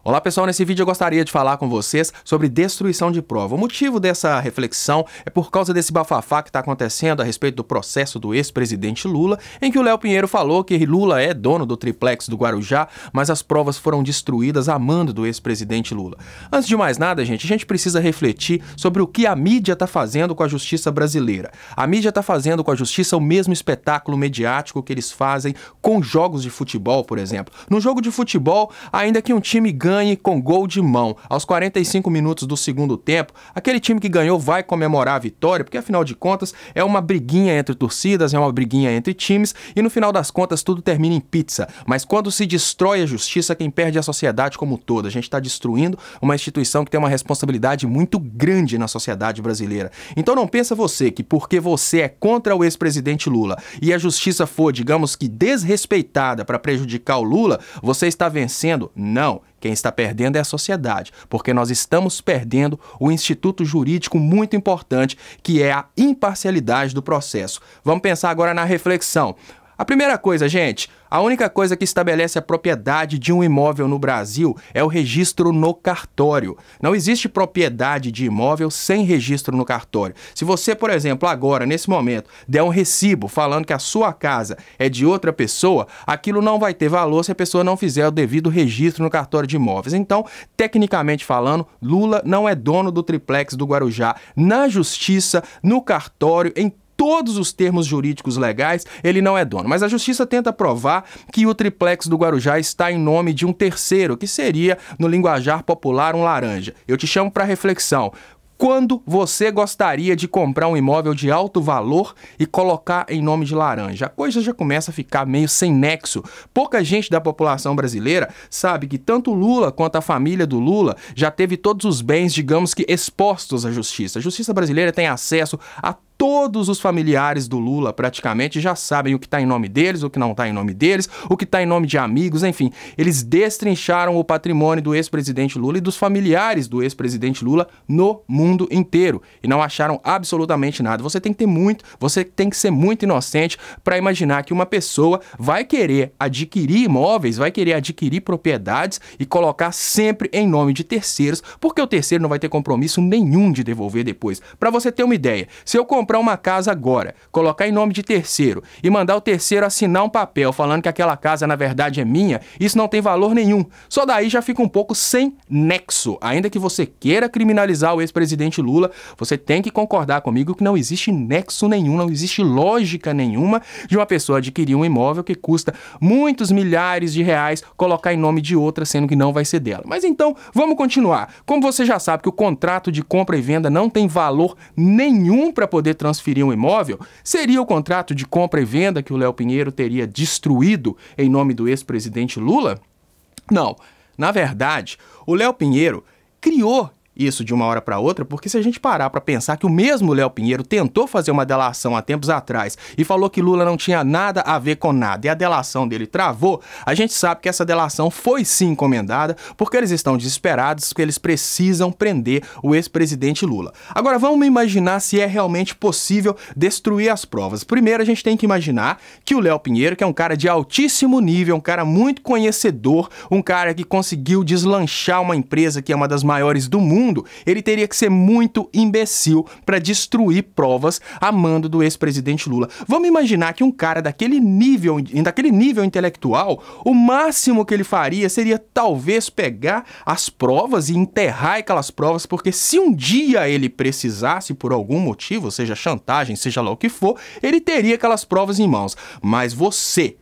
Olá pessoal, nesse vídeo eu gostaria de falar com vocês sobre destruição de prova. O motivo dessa reflexão é por causa desse bafafá que está acontecendo a respeito do processo do ex-presidente Lula, em que o Léo Pinheiro falou que Lula é dono do triplex do Guarujá, mas as provas foram destruídas a mando do ex-presidente Lula. Antes de mais nada, a gente precisa refletir sobre o que a mídia está fazendo com a justiça brasileira. A mídia está fazendo com a justiça o mesmo espetáculo mediático que eles fazem com jogos de futebol, por exemplo. No jogo de futebol, ainda que um time ganhe com gol de mão aos 45 minutos do segundo tempo, aquele time que ganhou vai comemorar a vitória, porque afinal de contas é uma briguinha entre torcidas, é uma briguinha entre times e no final das contas tudo termina em pizza. Mas quando se destrói a justiça, quem perde é a sociedade como um todo. A gente está destruindo uma instituição que tem uma responsabilidade muito grande na sociedade brasileira. Então não pensa você que porque você é contra o ex-presidente Lula e a justiça for, digamos que desrespeitada para prejudicar o Lula, você está vencendo? Não. Quem está perdendo é a sociedade, porque nós estamos perdendo o instituto jurídico muito importante, que é a imparcialidade do processo. Vamos pensar agora na reflexão. A primeira coisa, gente, a única coisa que estabelece a propriedade de um imóvel no Brasil é o registro no cartório. Não existe propriedade de imóvel sem registro no cartório. Se você, por exemplo, agora, nesse momento, der um recibo falando que a sua casa é de outra pessoa, aquilo não vai ter valor se a pessoa não fizer o devido registro no cartório de imóveis. Então, tecnicamente falando, Lula não é dono do triplex do Guarujá. Na justiça, no cartório, em todos os termos jurídicos legais, ele não é dono. Mas a justiça tenta provar que o triplex do Guarujá está em nome de um terceiro, que seria, no linguajar popular, um laranja. Eu te chamo para reflexão. Quando você gostaria de comprar um imóvel de alto valor e colocar em nome de laranja? A coisa já começa a ficar meio sem nexo. Pouca gente da população brasileira sabe que tanto Lula quanto a família do Lula já teve todos os bens, digamos que, expostos à justiça. A justiça brasileira tem acesso a todos os familiares do Lula praticamente já sabem o que está em nome deles, o que não está em nome deles, o que está em nome de amigos, enfim. Eles destrincharam o patrimônio do ex-presidente Lula e dos familiares do ex-presidente Lula no mundo inteiro e não acharam absolutamente nada. Você tem que ser muito inocente para imaginar que uma pessoa vai querer adquirir imóveis, vai querer adquirir propriedades e colocar sempre em nome de terceiros, porque o terceiro não vai ter compromisso nenhum de devolver depois. Para você ter uma ideia, se eu comprar uma casa agora, colocar em nome de terceiro e mandar o terceiro assinar um papel falando que aquela casa na verdade é minha, isso não tem valor nenhum. Só daí já fica um pouco sem nexo. Ainda que você queira criminalizar o ex-presidente Lula, você tem que concordar comigo que não existe nexo nenhum, não existe lógica nenhuma de uma pessoa adquirir um imóvel que custa muitos milhares de reais colocar em nome de outra, sendo que não vai ser dela. Mas então, vamos continuar. Como você já sabe que o contrato de compra e venda não tem valor nenhum para poder transferir um imóvel, seria o contrato de compra e venda que o Léo Pinheiro teria destruído em nome do ex-presidente Lula? Não. Na verdade, o Léo Pinheiro criou isso de uma hora para outra, porque se a gente parar para pensar que o mesmo Léo Pinheiro tentou fazer uma delação há tempos atrás e falou que Lula não tinha nada a ver com nada e a delação dele travou, a gente sabe que essa delação foi sim encomendada porque eles estão desesperados, porque eles precisam prender o ex-presidente Lula. Agora vamos imaginar se é realmente possível destruir as provas. Primeiro a gente tem que imaginar que o Léo Pinheiro, que é um cara de altíssimo nível, um cara muito conhecedor, um cara que conseguiu deslanchar uma empresa que é uma das maiores do mundo, ele teria que ser muito imbecil para destruir provas a mando do ex-presidente Lula. Vamos imaginar que um cara daquele nível intelectual, o máximo que ele faria seria talvez pegar as provas e enterrar aquelas provas, porque se um dia ele precisasse por algum motivo, seja chantagem, seja lá o que for, ele teria aquelas provas em mãos. Mas você,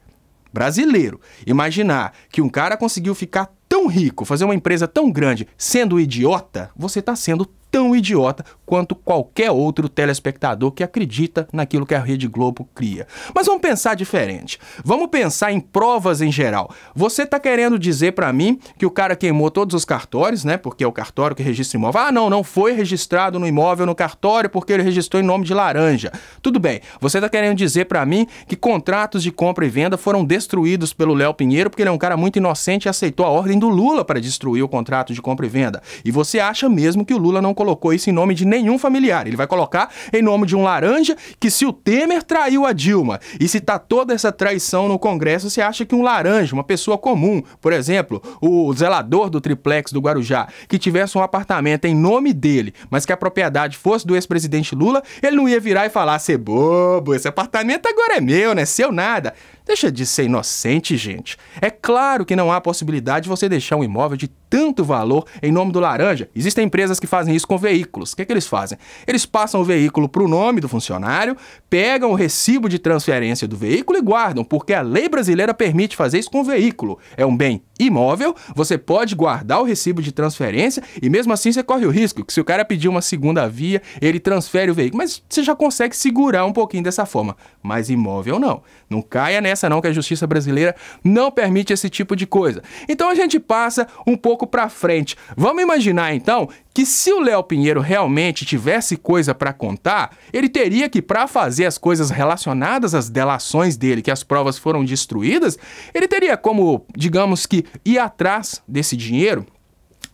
brasileiro, imaginar que um cara conseguiu ficar tão rico, fazer uma empresa tão grande, sendo idiota, você está sendo tão idiota quanto qualquer outro telespectador que acredita naquilo que a Rede Globo cria. Mas vamos pensar diferente. Vamos pensar em provas em geral. Você está querendo dizer para mim que o cara queimou todos os cartórios, né? Porque é o cartório que registra imóvel. Ah, não foi registrado no imóvel no cartório porque ele registrou em nome de laranja. Tudo bem. Você está querendo dizer para mim que contratos de compra e venda foram destruídos pelo Léo Pinheiro porque ele é um cara muito inocente e aceitou a ordem do Lula para destruir o contrato de compra e venda. E você acha mesmo que o Lula não colocou isso em nome de nenhum familiar. Ele vai colocar em nome de um laranja que se o Temer traiu a Dilma e se tá toda essa traição no Congresso, você acha que um laranja, uma pessoa comum, por exemplo, o zelador do triplex do Guarujá, que tivesse um apartamento em nome dele, mas que a propriedade fosse do ex-presidente Lula, ele não ia virar e falar: "Cê bobo, esse apartamento agora é meu, não é seu nada." Deixa de ser inocente, gente. É claro que não há possibilidade de você deixar um imóvel de tanto valor em nome do laranja. Existem empresas que fazem isso com veículos. O que eles fazem? Eles passam o veículo para o nome do funcionário, pegam o recibo de transferência do veículo e guardam, porque a lei brasileira permite fazer isso com o veículo. É um bem imóvel, você pode guardar o recibo de transferência e mesmo assim você corre o risco que se o cara pedir uma segunda via, ele transfere o veículo. Mas você já consegue segurar um pouquinho dessa forma. Mas imóvel não. Não caia nessa não, que a justiça brasileira não permite esse tipo de coisa. Então a gente passa um pouco para frente. Vamos imaginar então que se o Léo Pinheiro realmente tivesse coisa para contar, ele teria que, para fazer as coisas relacionadas às delações dele, que as provas foram destruídas, ele teria como, digamos que, ir atrás desse dinheiro.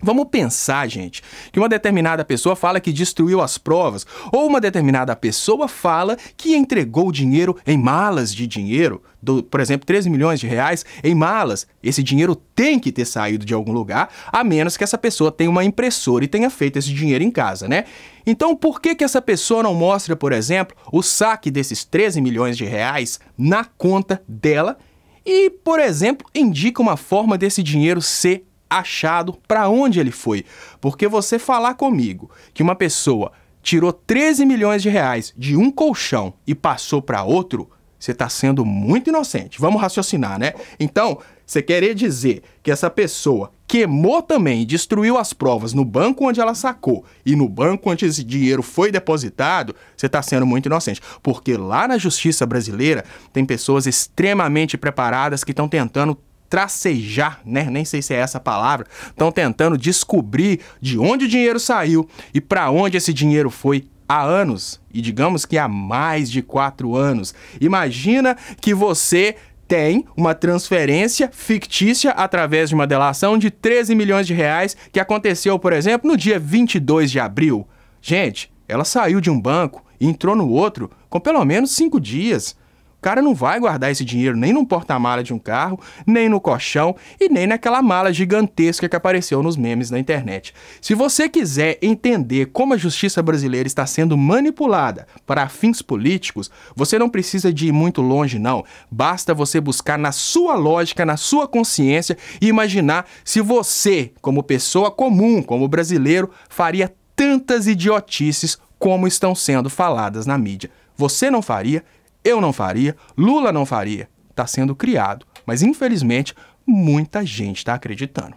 Vamos pensar, gente, que uma determinada pessoa fala que destruiu as provas, ou uma determinada pessoa fala que entregou dinheiro em malas de dinheiro, por exemplo, 13 milhões de reais em malas. Esse dinheiro tem que ter saído de algum lugar, a menos que essa pessoa tenha uma impressora e tenha feito esse dinheiro em casa, né? Então, por que essa pessoa não mostra, por exemplo, o saque desses 13 milhões de reais na conta dela e, por exemplo, indica uma forma desse dinheiro ser achado, para onde ele foi? Porque você falar comigo que uma pessoa tirou 13 milhões de reais de um colchão e passou para outro, você está sendo muito inocente. Vamos raciocinar, né? Então, você querer dizer que essa pessoa queimou também e destruiu as provas no banco onde ela sacou e no banco onde esse dinheiro foi depositado, você está sendo muito inocente. Porque lá na justiça brasileira tem pessoas extremamente preparadas que estão tentando tracejar, né? Nem sei se é essa a palavra, estão tentando descobrir de onde o dinheiro saiu e para onde esse dinheiro foi há anos, e digamos que há mais de 4 anos. Imagina que você tem uma transferência fictícia através de uma delação de 13 milhões de reais que aconteceu, por exemplo, no dia 22 de abril. Gente, ela saiu de um banco e entrou no outro com pelo menos 5 dias. O cara não vai guardar esse dinheiro nem no porta-mala de um carro, nem no colchão e nem naquela mala gigantesca que apareceu nos memes na internet. Se você quiser entender como a justiça brasileira está sendo manipulada para fins políticos, você não precisa de ir muito longe, não. Basta você buscar na sua lógica, na sua consciência e imaginar se você, como pessoa comum, como brasileiro, faria tantas idiotices como estão sendo faladas na mídia. Você não faria? Eu não faria, Lula não faria. Está sendo criado, mas infelizmente muita gente está acreditando.